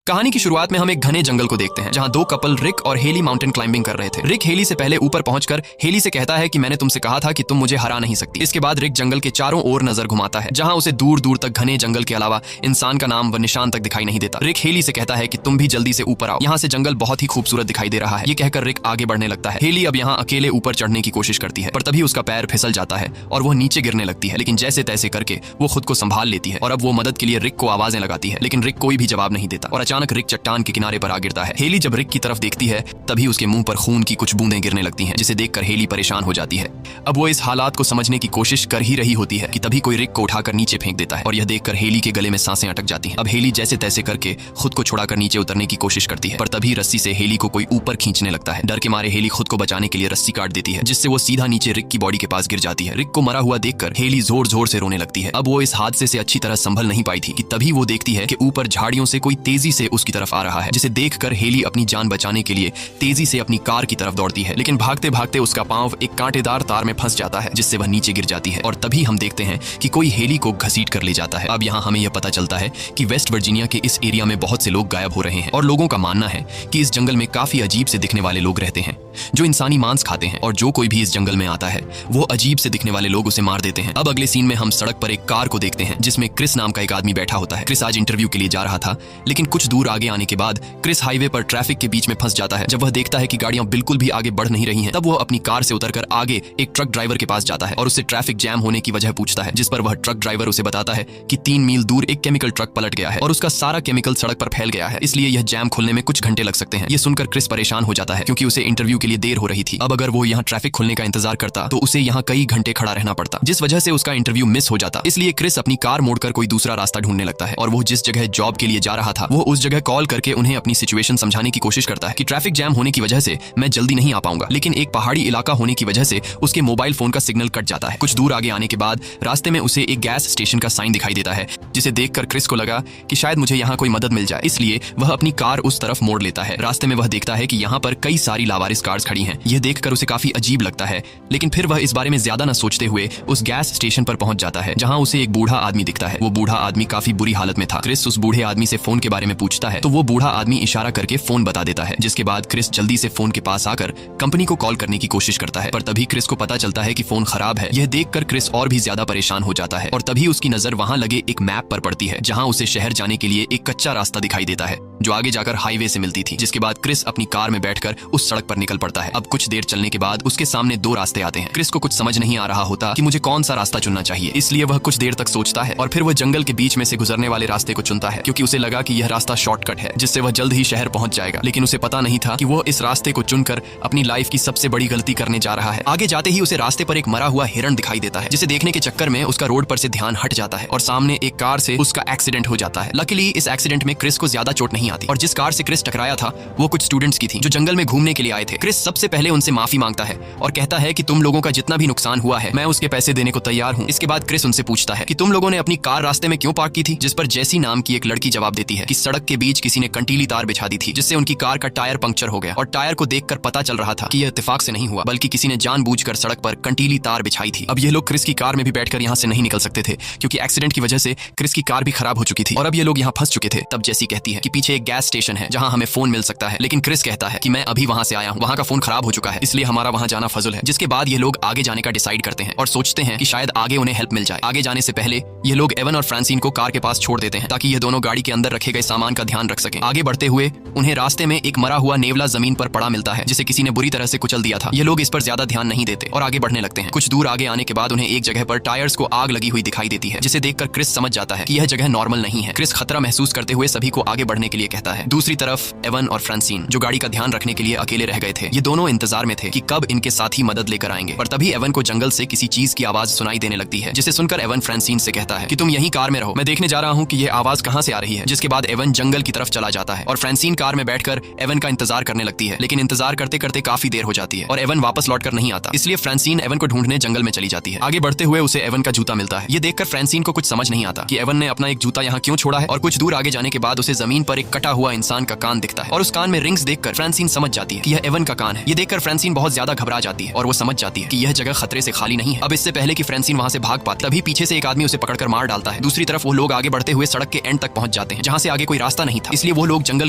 कहानी की शुरुआत में हम एक घने जंगल को देखते हैं जहां दो कपल रिक और हेली माउंटेन क्लाइंबिंग कर रहे थे। रिक हेली से पहले ऊपर पहुंचकर हेली से कहता है कि मैंने तुमसे कहा था कि तुम मुझे हरा नहीं सकती। इसके बाद रिक जंगल के चारों ओर नजर घुमाता है जहां उसे दूर दूर तक घने जंगल के अलावा इंसान का नाम व निशान तक दिखाई नहीं देता। रिक हेली से कहता है कि तुम भी जल्दी से ऊपर आओ, यहाँ से जंगल बहुत ही खूबसूरत दिखाई दे रहा है। ये कहकर रिक आगे बढ़ने लगता है। हेली अब यहाँ अकेले ऊपर चढ़ने की कोशिश करती है पर तभी उसका पैर फिसल जाता है और वो नीचे गिरने लगती है, लेकिन जैसे तैसे करके वो खुद को संभाल लेती है और अब वो मदद के लिए रिक को आवाजें लगाती है, लेकिन रिक कोई भी जवाब नहीं देता और अचानक रिक चट्टान किनारे पर आ गिरता है। हेली जब रिक की तरफ देखती है तभी उसके मुंह पर खून की कुछ बूंदें गिरने लगती हैं, जिसे देखकर हेली परेशान हो जाती है। अब वो इस हालात को समझने की कोशिश कर ही रही होती है कि तभी कोई रिक को उठाकर नीचे फेंक देता है और यह देखकर हेली के गले में सांसें अटक जाती हैं। अब हेली जैसे तैसे करके खुद को छुड़ाकर नीचे उतरने की कोशिश करती है पर तभी रस्सी से हेली को कोई ऊपर खींचने लगता है। डर के मारे हेली खुद को बचाने के लिए रस्सी काट देती है जिससे वो सीधा नीचे रिक की बॉडी के पास गिर जाती है। रिक को मरा हुआ देखकर हेली जोर जोर से रोने लगती है। अब वो इस हादसे से अच्छी तरह संभल नहीं पाई थी कि तभी वो देखती है कि ऊपर झाड़ियों से कोई तेजी से उसकी तरफ आ रहा है, जिसे देखकर हेली अपनी जान बचाने के लिए तेजी से अपनी कार की तरफ दौड़ती है, लेकिन भागते भागते उसका पांव एक कांटेदार तार में फंस जाता है जिससे वह नीचे गिर जाती है और तभी हम देखते हैं कि कोई हेली को घसीट कर ले जाता है। अब यहाँ हमें यह पता चलता है कि वेस्ट वर्जीनिया के इस एरिया में बहुत से लोग गायब हो रहे हैं और लोगों का मानना है कि इस जंगल में काफी अजीब से दिखने वाले लोग रहते हैं जो इंसानी मांस खाते हैं और जो कोई भी इस जंगल में आता है वो अजीब से दिखने वाले लोग उसे मार देते हैं। अब अगले सीन में हम सड़क पर एक कार को देखते हैं जिसमें क्रिस नाम का एक आदमी बैठा होता है। क्रिस आज इंटरव्यू के लिए जा रहा था, लेकिन कुछ दूर आगे आने के बाद क्रिस हाईवे पर ट्रैफिक के बीच में फंस जाता है। जब वह देखता है कि गाड़ियां बिल्कुल भी आगे बढ़ नहीं रही हैं, तब वह अपनी कार से उतरकर आगे एक ट्रक ड्राइवर के पास जाता है और उससे ट्रैफिक जैम होने की वजह पूछता है, जिस पर वह ट्रक ड्राइवर उसे बताता है कि 3 मील दूर एक केमिकल ट्रक पलट गया है और उसका सारा केमिकल सड़क पर फैल गया है, इसलिए यह जैम खुलने में कुछ घंटे लग सकते हैं। ये सुनकर क्रिस परेशान हो जाता है क्योंकि उसे इंटरव्यू के लिए देर हो रही थी। अब अगर वो यहाँ ट्रैफिक खुलने का इंतजार करता तो उसे यहाँ कई घंटे खड़ा रहना पड़ता, जिस वजह से उसका इंटरव्यू मिस हो जाता। इसलिए क्रिस अपनी कार मोड़कर कोई दूसरा रास्ता ढूंढने लगता है और वो जिस जगह जॉब के लिए जा रहा था वो उस जगह कॉल करके उन्हें अपनी सिचुएशन समझाने की कोशिश करता है कि ट्रैफिक जैम होने की वजह से मैं जल्दी नहीं आ पाऊंगा, लेकिन एक पहाड़ी इलाका होने की वजह से उसके मोबाइल फोन का सिग्नल कट जाता है। कुछ दूर आगे आने के बाद रास्ते में उसे एक गैस स्टेशन का साइन दिखाई देता है, जिसे देखकर क्रिस को लगा कि शायद मुझे यहाँ कोई मदद मिल जाए, इसलिए वह अपनी कार उस तरफ मोड़ लेता है। रास्ते में वह देखता है कि यहाँ पर कई सारी लावारिस कार्स खड़ी हैं। यह देखकर उसे काफी अजीब लगता है, लेकिन फिर वह इस बारे में ज्यादा न सोचते हुए उस गैस स्टेशन पर पहुंच जाता है जहाँ उसे एक बूढ़ा आदमी दिखता है। वो बूढ़ा आदमी काफी बुरी हालत में था। क्रिस उस बूढ़े आदमी से फोन के बारे में पूछता है तो वो बूढ़ा आदमी इशारा करके फोन बता देता है, जिसके बाद क्रिस जल्दी से फोन के पास आकर कंपनी को कॉल करने की कोशिश करता है पर तभी क्रिस को पता चलता है कि फोन खराब है। यह देखकर क्रिस और भी ज्यादा परेशान हो जाता है और तभी उसकी नजर वहां लगे एक मैप पर पड़ती है जहां उसे शहर जाने के लिए एक कच्चा रास्ता दिखाई देता है जो आगे जाकर हाईवे से मिलती थी, जिसके बाद क्रिस अपनी कार में बैठकर उस सड़क पर निकल पड़ता है। अब कुछ देर चलने के बाद उसके सामने 2 रास्ते आते हैं। क्रिस को कुछ समझ नहीं आ रहा होता कि मुझे कौन सा रास्ता चुनना चाहिए, इसलिए वह कुछ देर तक सोचता है और फिर वह जंगल के बीच में से गुजरने वाले रास्ते को चुनता है क्योंकि उसे लगा कि यह रास्ता शॉर्टकट है जिससे वह जल्द ही शहर पहुंच जाएगा। लेकिन उसे पता नहीं था कि वह इस रास्ते को चुनकर अपनी लाइफ की सबसे बड़ी गलती करने जा रहा है। आगे जाते ही उसे रास्ते पर एक मरा हुआ हिरण दिखाई देता है, जिसे देखने के चक्कर में उसका रोड पर से ध्यान हट जाता है और सामने एक कार से उसका एक्सीडेंट हो जाता है। लकीली इस एक्सीडेंट में क्रिस को ज्यादा चोट नहीं आती और जिस कार से क्रिस टकराया था वो कुछ स्टूडेंट्स की थी जो जंगल में घूमने के लिए आए थे। क्रिस सबसे पहले उनसे माफी मांगता है और कहता है कि तुम लोगों का जितना भी नुकसान हुआ है मैं उसके पैसे देने को तैयार हूँ। इसके बाद क्रिस उनसे पूछता है कि तुम लोगों ने अपनी कार रास्ते में क्यों पार्क की थी, जिस पर जेसी नाम की एक लड़की जवाब देती है कि सड़क के बीच किसी ने कंटीली तार बिछा दी थी जिससे उनकी कार का टायर पंक्चर हो गया और टायर को देखकर पता चल रहा था कि यह इत्तेफाक से नहीं हुआ बल्कि किसी ने जानबूझकर सड़क पर कंटीली तार बिछाई थी। अब ये लोग क्रिस की कार में भी बैठकर यहाँ से नहीं निकल सकते थे क्योंकि एक्सीडेंट की वजह से क्रिस की कार भी खराब हो चुकी थी और अब ये लोग यहाँ फंस चुके थे। तब जेसी कहती है कि पीछे एक गैस स्टेशन है जहाँ हमें फोन मिल सकता है, लेकिन क्रिस कहता है कि मैं अभी वहाँ से आया हूँ, वहाँ का फोन खराब हो चुका है इसलिए हमारा वहाँ जाना फजुल है। जिसके बाद ये लोग आगे जाने का डिसाइड करते हैं और सोचते हैं कि शायद आगे उन्हें हेल्प मिल जाए। आगे जाने से पहले ये लोग एवन और फ्रांसिन को कार के पास छोड़ देते हैं ताकि ये दोनों गाड़ी के अंदर रखे गए सामान का ध्यान रख सकें। आगे बढ़ते हुए उन्हें रास्ते में एक मरा हुआ नेवला जमीन पर पड़ा मिलता है जिसे किसी ने बुरी तरह से कुचल दिया था। ये लोग इस पर ज्यादा ध्यान नहीं देते और आगे बढ़ने लगते हैं। कुछ दूर आगे आने के बाद उन्हें एक जगह पर टायर्स को आग लगी हुई दिखाई देती है, जिसे देखकर क्रिस समझ जाता है कि यह जगह नॉर्मल नहीं है। क्रिस खतरा महसूस करते हुए सभी को आगे बढ़ने के लिए कहता है। दूसरी तरफ एवन और फ्रांसिन जो गाड़ी का ध्यान रखने के लिए अकेले रह गए थे, ये दोनों इंतजार में थे कि कब इनके साथी मदद लेकर आएंगे। पर तभी एवन को जंगल से किसी चीज की आवाज सुनाई देने लगती है, जिसे सुनकर एवन फ्रांसिन से कहता है कि तुम यहीं कार में रहो, मैं देखने जा रहा हूँ कि ये आवाज कहाँ से आ रही है। जिसके बाद एवन जंगल की तरफ चला जाता है और फ्रांसिन कार में बैठकर एवन का इंतजार करने लगती है, लेकिन इंतजार करते करते काफी देर हो जाती है और एवन वापस लौटकर नहीं आता, इसलिए फ्रांसिन एवन को ढूंढने जंगल में चली जाती है। आगे बढ़ते हुए उसे एवन का जूता मिलता है। ये देखकर फ्रांसिन को कुछ समझ नहीं आता कि एवन ने अपना एक जूता यहाँ क्यों छोड़ा है और कुछ दूर आगे जाने के बाद उसे जमीन पर एक कटा हुआ इंसान का कान दिखता है और उस कान में रिंग्स देखकर फ्रांसिन समझ जाती है कि यह एवन का कान है। ये देखकर फ्रांसिन बहुत ज्यादा घबरा जाती है और वो समझ जाती है कि यह जगह खतरे से खाली नहीं है। अब इससे पहले कि फ्रांसिन वहां से भाग पाती तभी पीछे से एक आदमी उसे पकड़कर मार डालता है। दूसरी तरफ वो लोग आगे बढ़ते हुए सड़क के एंड तक पहुंच जाते हैं जहां से आगे कोई रास्ता रास्ता नहीं था, इसलिए वो लोग जंगल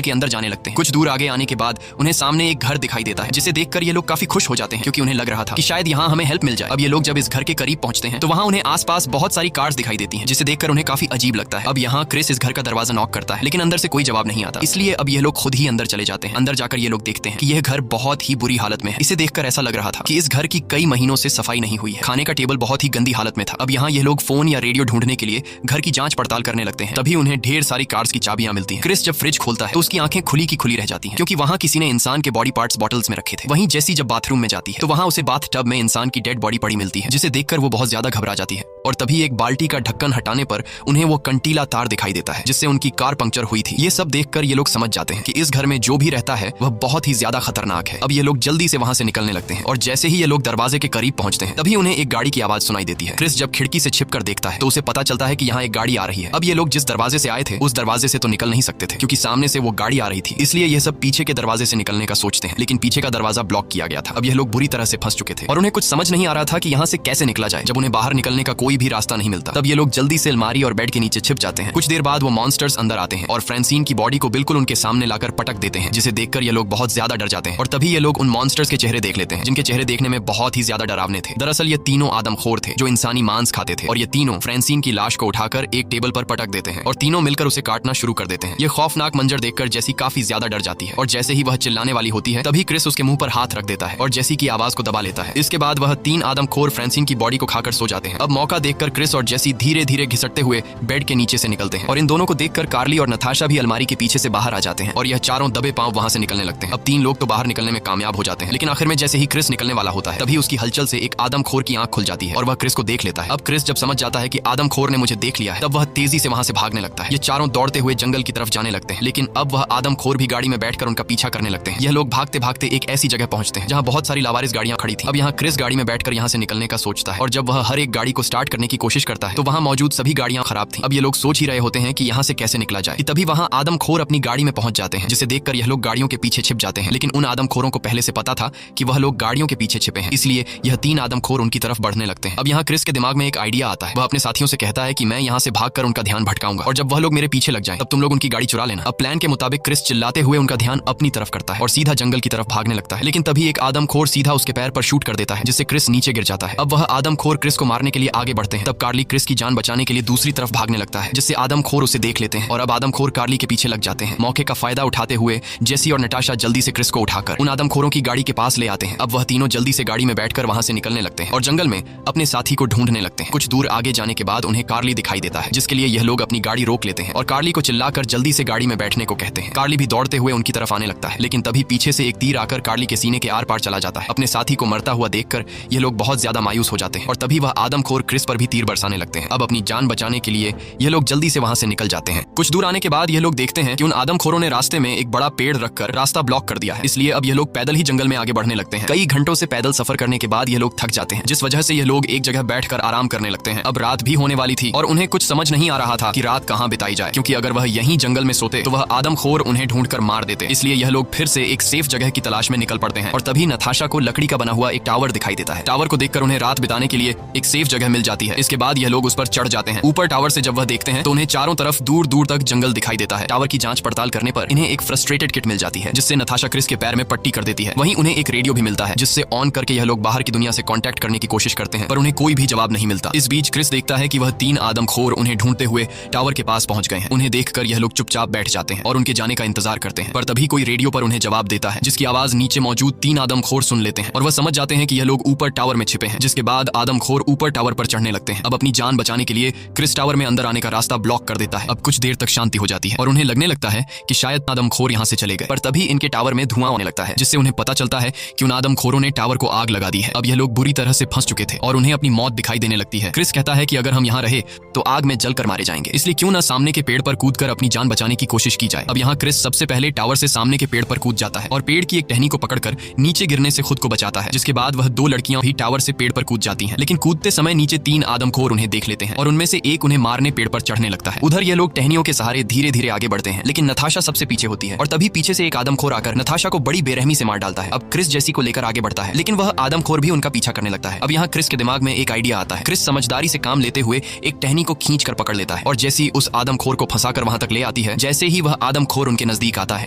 के अंदर जाने लगते हैं। कुछ दूर आगे आने के बाद उन्हें सामने एक घर दिखाई देता है, जिसे देखकर ये लोग काफी खुश हो जाते हैं क्योंकि उन्हें लग रहा था कि शायद यहाँ हमें हेल्प मिल जाए। अब ये लोग जब इस घर के करीब पहुंचते हैं तो वहाँ उन्हें आसपास बहुत सारी कार्स दिखाई देती हैं, जिसे देखकर उन्हें काफी अजीब लगता है। अब यहाँ क्रिस इस घर का दरवाजा नॉक करता है, लेकिन अंदर से कोई जवाब नहीं आता, इसलिए अब ये लोग खुद ही अंदर चले जाते हैं। अंदर जाकर ये लोग देखते हैं कि यह घर बहुत ही बुरी हालत में है। इसे देखकर ऐसा लग रहा था कि इस घर की कई महीनों से सफाई नहीं हुई है। खाने का टेबल बहुत ही गंदी हालत में था। अब यहाँ ये लोग फोन या रेडियो ढूंढने के लिए घर की जांच पड़ताल करने लगते हैं। तभी उन्हें ढेर सारी कार्स की चाबियां मिलती हैं। क्रिस जब फ्रिज खोलता है तो उसकी आंखें खुली की खुली रह जाती हैं, क्योंकि वहाँ किसी ने इंसान के बॉडी पार्ट्स बॉटल्स में रखे थे। वहीं जेसी जब बाथरूम में जाती है तो वहाँ उसे बाथ टब में इंसान की डेड बॉडी पड़ी मिलती है, जिसे देखकर वो बहुत ज्यादा घबरा जाती है। और तभी एक बाल्टी का ढक्कन हटाने पर उन्हें वो कंटीला तार दिखाई देता है, जिससे उनकी कार पंक्चर हुई थी। ये सब देखकर ये लोग समझ जाते हैं कि इस घर में जो भी रहता है वह बहुत ही ज्यादा खतरनाक है। अब ये लोग जल्दी से वहाँ से निकलने लगते हैं और जैसे ही ये लोग दरवाजे के करीब पहुंचते हैं तभी उन्हें एक गाड़ी की आवाज सुनाई देती है। क्रिस जब खिड़की से छिपकर देखता है तो उसे पता चलता है कि यहाँ एक गाड़ी आ रही है। अब ये लोग जिस दरवाजे से आए थे उस दरवाजे से तो निकल नहीं सकते थे, क्योंकि सामने से वो गाड़ी आ रही थी, इसलिए ये सब पीछे के दरवाजे से निकलने का सोचते हैं, लेकिन पीछे का दरवाजा ब्लॉक किया गया था। अब ये लोग बुरी तरह से फंस चुके थे और उन्हें कुछ समझ नहीं आ रहा था कि यहाँ से कैसे निकला जाए। जब उन्हें बाहर निकलने का कोई भी रास्ता नहीं मिलता तब ये लोग जल्दी से अलमारी और बेड के नीचे छिप जाते हैं। कुछ देर बाद वो मॉन्स्टर्स अंदर आते हैं और फ्रांसिन की बॉडी को बिल्कुल उनके सामने लाकर पटक देते हैं, जिसे देखकर ये लोग बहुत ज्यादा डर जाते हैं। और तभी ये लोग उन मॉन्स्टर्स के चेहरे देख लेते हैं, जिनके चेहरे देखने में बहुत ही ज्यादा डरावने थे। दरअसल ये तीनों आदमखोर थे जो इंसानी मांस खाते थे, और ये तीनों फ्रांसिन की लाश को उठाकर एक टेबल पर पटक देते हैं और तीनों मिलकर उसे काटना शुरू कर देते हैं। ये खौफनाक मंजर देखकर जेसी काफी ज्यादा डर जाती है और जैसे ही वह चिल्लाने वाली होती है तभी क्रिस उसके मुंह पर हाथ रख देता है और जेसी की आवाज को दबा लेता है। इसके बाद वह तीन आदमखोर फ्रांसिन की बॉडी को खाकर सो जाते हैं। अब मौका देखकर क्रिस और जेसी धीरे धीरे घिसटते हुए बेड के नीचे से निकलते हैं और इन दोनों को देखकर कार्ली और नताशा भी अलमारी के पीछे से बाहर आ जाते हैं और यह चारों दबे पांव वहां से निकलने लगते हैं। अब तीन लोग तो बाहर निकलने में कामयाब हो जाते हैं, लेकिन आखिर में जैसे ही क्रिस निकलने वाला होता है तभी उसकी हलचल से एक आदमखोर की आंख खुल जाती है और वह क्रिस को देख लेता है। अब क्रिस जब समझ जाता है कि आदमखोर ने मुझे देख लिया है तब वह तेजी से वहां से भागने लगता है। ये चारों दौड़ते हुए जंगल की तरफ जाने लगते हैं, लेकिन अब वह आदमखोर भी गाड़ी में बैठकर उनका पीछा करने लगते हैं। यह लोग भागते भागते एक ऐसी जगह पहुंचते हैं जहां बहुत सारी लावारिस गाड़ियां खड़ी थी। अब यहाँ क्रिस गाड़ी में बैठकर यहाँ से निकलने का सोचता है और जब वह हर एक गाड़ी को स्टार्ट करने की कोशिश करता है तो वहां मौजूद सभी गाड़ियां खराब थी। अब ये लोग सोच ही रहे होते हैं कि यहाँ से कैसे निकला जाए कि तभी वहां आदमखोर अपनी गाड़ी में पहुंच जाते हैं, जिसे देखकर यह लोग गाड़ियों के पीछे छिप जाते हैं। लेकिन उन आदमखोरों को पहले से पता था कि वह लोग गाड़ियों के पीछे छिपे हैं, इसलिए यह तीन आदमखोर उनकी तरफ बढ़ने लगते हैं। अब यहाँ क्रिस के दिमाग में एक आइडिया आता है। वह अपने साथियों से कहता है कि मैं यहाँ से भागकर उनका ध्यान भटकाऊंगा और जब वह लोग मेरे पीछे लग जाएं तब तुम लोग उनकी गाड़ी चुरा लेना। अब प्लान के मुताबिक क्रिस चिल्लाते हुए उनका ध्यान अपनी तरफ करता है और सीधा जंगल की तरफ भागने लगता है, लेकिन तभी एक आदमखोर सीधा उसके पैर पर शूट कर देता है, जिससे क्रिस नीचे गिर जाता है। अब वह आदमखोर क्रिस को मारने के लिए आगे बढ़ते हैं। तब कार्ली क्रिस की जान बचाने के लिए दूसरी तरफ भागने लगता है, जिससे आदमखोर उसे देख लेते हैं और अब आदमखोर कार्ली के पीछे लग जाते हैं। मौके का फायदा उठाते हुए जेसी और नताशा जल्दी से क्रिस को उठाकर उन आदमखोरों की गाड़ी के पास ले आते हैं। अब वह तीनों जल्दी से गाड़ी में बैठकर वहां से निकलने लगते हैं और जंगल में अपने साथी को ढूंढने लगते हैं। कुछ दूर आगे जाने के बाद उन्हें कार्ली दिखाई देता है, जिसके लिए यह लोग अपनी गाड़ी रोक लेते हैं और कार्ली को चिल्लाकर जल्दी से गाड़ी में बैठने को कहते हैं। कार्ली भी दौड़ते हुए उनकी तरफ आने लगता है, लेकिन तभी पीछे से एक तीर आकर कार्ली के सीने के आर पार चला जाता है। अपने साथी को मरता हुआ देखकर ये लोग बहुत ज्यादा मायूस हो जाते हैं और तभी वह आदमखोर क्रिस पर भी तीर बरसाने लगते हैं। अब अपनी जान बचाने के लिए ये लोग जल्दी से वहां से निकल जाते हैं। कुछ दूर आने के बाद ये लोग देखते हैं कि उन आदमखोरों ने रास्ते में एक बड़ा पेड़ रखकर रास्ता ब्लॉक कर दिया है, इसलिए अब ये लोग पैदल ही जंगल में आगे बढ़ने लगते हैं। कई घंटों से पैदल सफर करने के बाद ये लोग थक जाते हैं, जिस वजह से ये लोग एक जगह बैठकर आराम करने लगते हैं। अब रात भी होने वाली थी और उन्हें कुछ समझ नहीं आ रहा था कि रात कहाँ बिताई जाए, क्योंकि अगर वह यहीं जंगल में सोते तो वह आदमखोर उन्हें ढूंढकर मार देते। इसलिए यह लोग फिर से एक सेफ जगह की तलाश में निकल पड़ते हैं और तभी नताशा को लकड़ी का बना हुआ एक टावर दिखाई देता है। टावर को देखकर उन्हें रात बिताने के लिए एक सेफ जगह मिल जाती है। इसके बाद यह लोग उस पर चढ़ जाते हैं। ऊपर टावर से जब वह देखते हैं तो उन्हें चारों तरफ दूर दूर तक जंगल दिखाई देता है। टावर की जांच पड़ताल करने पर इन्हें एक फ्रस्ट्रेटेड किट मिल जाती है, जिससे नताशा क्रिस के पैर में पट्टी कर देती है। वहीं उन्हें एक रेडियो भी मिलता है, जिससे ऑन करके यह लोग बाहर की दुनिया से कांटेक्ट करने की कोशिश करते हैं, पर उन्हें कोई भी जवाब नहीं मिलता। इस बीच क्रिस देखता है कि वह तीन आदमखोर उन्हें ढूंढते हुए टावर के पास पहुंच गए हैं। उन्हें देखकर यह लोग चुपचाप बैठ जाते हैं और उनके जाने का इंतजार करते हैं, पर तभी कोई रेडियो पर उन्हें जवाब देता है, जिसकी आवाज नीचे मौजूद तीन आदमखोर सुन लेते हैं और वह समझ जाते हैं कि यह लोग ऊपर टावर में छिपे हैं। जिसके बाद आदमखोर ऊपर टावर पर चढ़ने लगते हैं। अब अपनी जान बचाने के लिए क्रिस टावर में अंदर आने का रास्ता ब्लॉक कर देता है। अब कुछ देर तक शांति हो जाती है और उन्हें लगने लगता है कि शायद आदमखोर यहाँ से चले गए, पर तभी इनके टावर में धुआं होने लगता है, जिससे उन्हें पता चलता है कि उन आदमखोरों ने टावर को आग लगा दी है। अब यह लोग बुरी तरह से फंस चुके थे और उन्हें अपनी मौत दिखाई देने लगती है। क्रिस कहता है कि अगर हम यहाँ रहे तो आग में जलकर मारे जाएंगे, इसलिए क्यों न सामने के पेड़ पर कूदकर अपनी जान बचाने की कोशिश की जाए। अब यहाँ क्रिस सबसे पहले टावर से सामने के पेड़ पर कूद जाता है और पेड़ की एक टहनी को पकड़कर नीचे गिरने से खुद को बचाता है। जिसके बाद वह दो लड़कियां भी टावर से पेड़ पर कूद जाती हैं, लेकिन कूदते समय नीचे तीन आदमखोर उन्हें देख लेते हैं और उनमें से एक उन्हें मारने पेड़ पर चढ़ने लगता है। उधर ये लोग टहनियों के सहारे धीरे धीरे आगे बढ़ते हैं, लेकिन नताशा सबसे पीछे होती है और तभी पीछे से एक आदमखोर आकर नताशा को बड़ी बेरहमी से मार डालता है। अब क्रिस जेसी को लेकर आगे बढ़ता है, लेकिन वह आदमखोर भी उनका पीछा करने लगता है। अब यहाँ क्रिस के दिमाग में एक आइडिया आता है। क्रिस समझदारी से काम लेते हुए एक टहनी को खींच कर पकड़ लेता है और जेसी उस आदमखोर को फंसाकर वहां तक ले आती आती है। जैसे ही वह आदमखोर उनके नजदीक आता है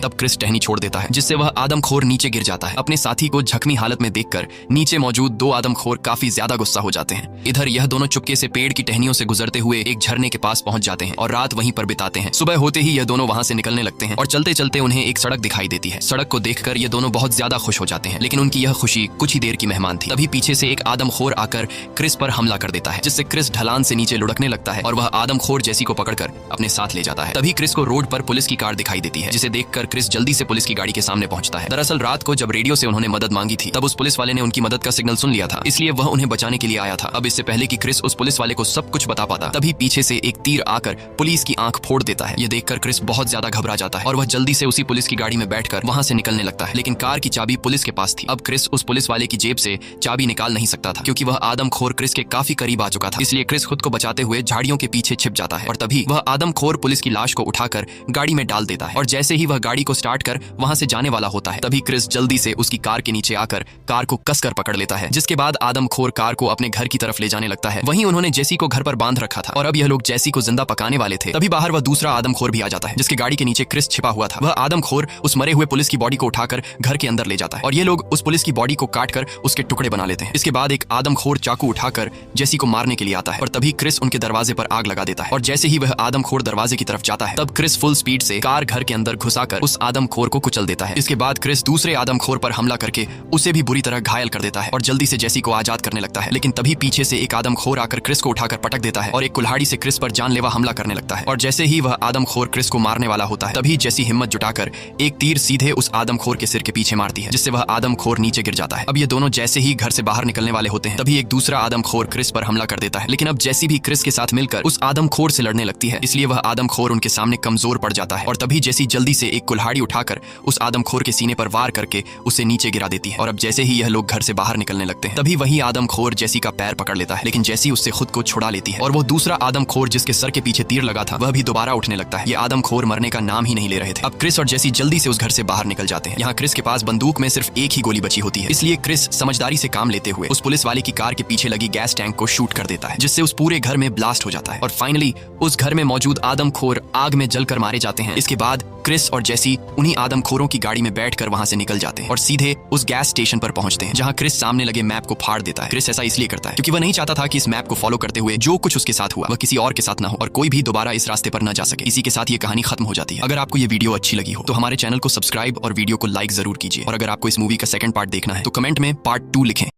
तब क्रिस टहनी छोड़ देता है, जिससे वह आदमखोर नीचे गिर जाता है। अपने साथी को जख्मी हालत में देखकर नीचे मौजूद दो आदमखोर काफी ज्यादा गुस्सा हो जाते हैं। इधर यह दोनों चुपके से पेड़ की टहनियों से गुजरते हुए एक झरने के पास पहुंच जाते हैं और रात वहीं पर बिताते हैं। सुबह होते ही यह दोनों वहां से निकलने लगते हैं और चलते चलते उन्हें एक सड़क दिखाई देती है। सड़क को देखकर ये दोनों बहुत ज्यादा खुश हो जाते हैं, लेकिन उनकी यह खुशी कुछ ही देर की मेहमान थी। तभी पीछे से एक आदमखोर आकर क्रिस पर हमला कर देता है, जिससे क्रिस ढलान से नीचे लुढ़कने लगता है और वह आदमखोर जेसी को पकड़कर अपने साथ ले जाता है। तभी क्रिस को रोड पर पुलिस की कार दिखाई देती है, जिसे देखकर क्रिस जल्दी से पुलिस की गाड़ी के सामने पहुंचता है। दरअसल रात को जब रेडियो से उन्होंने मदद मांगी थी तब उस पुलिस वाले ने उनकी मदद का सिग्नल सुन लिया था, इसलिए वह उन्हें बचाने के लिए आया था। अब इससे पहले कि क्रिस उस पुलिस वाले को सब कुछ बता पाता, तभी पीछे से एक तीर आकर पुलिस की आंख फोड़ देता है। ये देखकर क्रिस बहुत ज्यादा घबरा जाता है और वह जल्दी से उसी पुलिस की गाड़ी में बैठकर वहां से निकलने लगता है, लेकिन कार की चाबी पुलिस के पास थी। अब क्रिस उस पुलिस वाले की जेब से चाबी निकाल नहीं सकता था, क्योंकि वह आदमखोर क्रिस के काफी करीब आ चुका था। इसलिए क्रिस खुद को बचाते हुए झाड़ियों के पीछे छिप जाता है और तभी वह आदमखोर पुलिस की लाश को उठाकर गाड़ी में डाल देता है। और जैसे ही वह गाड़ी को स्टार्ट कर वहां से जाने वाला होता है, तभी क्रिस जल्दी से उसकी कार के नीचे आकर कार को कसकर पकड़ लेता है, जिसके बाद आदमखोर कार को अपने घर की तरफ ले जाने लगता है। वहीं उन्होंने जेसी को घर पर बांध रखा था और अब यह लोग जेसी को जिंदा पकाने वाले थे। तभी बाहर वह दूसरा आदमखोर भी आ जाता है, जिसके गाड़ी के नीचे क्रिस छिपा हुआ था। वह आदमखोर उस मरे हुए पुलिस की बॉडी को उठाकर घर के अंदर ले जाता है और ये लोग उस पुलिस की बॉडी को काटकर उसके टुकड़े बना लेते हैं। इसके बाद एक आदमखोर चाकू उठाकर जेसी को मारने के लिए आता है और तभी क्रिस उनके दरवाजे पर आग लगा देता है। और जैसे ही वह आदमखोर दरवाजे की तरफ जाता है तब क्रिस फुल स्पीड से कार घर के अंदर घुसाकर उस आदमखोर को कुचल देता है। इसके बाद क्रिस दूसरे आदमखोर पर हमला करके उसे भी बुरी तरह घायल कर देता है और जल्दी से जेसी को आजाद करने लगता है। लेकिन तभी पीछे से एक आदमखोर आकर क्रिस को उठाकर पटक देता है और एक कुल्हाड़ी से क्रिस पर जानलेवा हमला करने लगता है। और जैसे ही वह आदमखोर क्रिस को मारने वाला होता है तभी जेसी हिम्मत जुटाकर एक तीर सीधे उस आदमखोर के सिर के पीछे मारती है, जिससे वह आदमखोर नीचे गिर जाता है। अब ये दोनों जैसे ही घर से बाहर निकलने वाले होते हैं तभी एक दूसरा आदमखोर क्रिस पर हमला कर देता है, लेकिन अब जेसी भी क्रिस के साथ मिलकर उस आदमखोर से लड़ने लगती है, इसलिए वह आदमखोर उनके सामने कमजोर पड़ जाता है। और तभी जेसी जल्दी से एक कुल्हाड़ी उठाकर उस आदमखोर के सीने पर वार करके उसे नीचे गिरा देती है। और अब जैसे ही यह लोग घर से बाहर निकलने लगते हैं तभी वही आदमखोर जेसी का पैर पकड़ लेता है, लेकिन जेसी उससे खुद को छुड़ा लेती है और वो दूसरा आदमखोर जिसके सर के पीछे तीर लगा था वह भी दोबारा उठने लगता है। ये आदमखोर मरने का नाम ही नहीं ले रहे थे। अब क्रिस और जेसी जल्दी से उस घर से बाहर निकल जाते हैं। यहाँ क्रिस के पास बंदूक में सिर्फ एक ही गोली बची होती है, इसलिए क्रिस समझदारी से काम लेते हुए उस पुलिस वाले की कार के पीछे लगी गैस टैंक को शूट कर देता है, जिससे उस पूरे घर में ब्लास्ट हो जाता है और फाइनली उस घर में मौजूद आदमखोर आग में जलकर मारे जाते हैं। इसके बाद क्रिस और जेसी उन्हीं आदमखोरों की गाड़ी में बैठकर वहां से निकल जाते हैं और सीधे उस गैस स्टेशन पर पहुंचते हैं, जहां क्रिस सामने लगे मैप को फाड़ देता है। क्रिस ऐसा इसलिए करता है क्योंकि वह नहीं चाहता था कि इस मैप को फॉलो करते हुए जो कुछ उसके साथ हुआ वह किसी और के साथ ना हो और कोई भी दोबारा इस रास्ते पर न जा सके। इसी के साथ ये कहानी खत्म हो जाती है। अगर आपको ये वीडियो अच्छी लगी हो तो हमारे चैनल को सब्सक्राइब और वीडियो को लाइक जरूर कीजिए और अगर आपको इस मूवी का सेकंड पार्ट देखना है तो कमेंट में पार्ट 2 लिखें।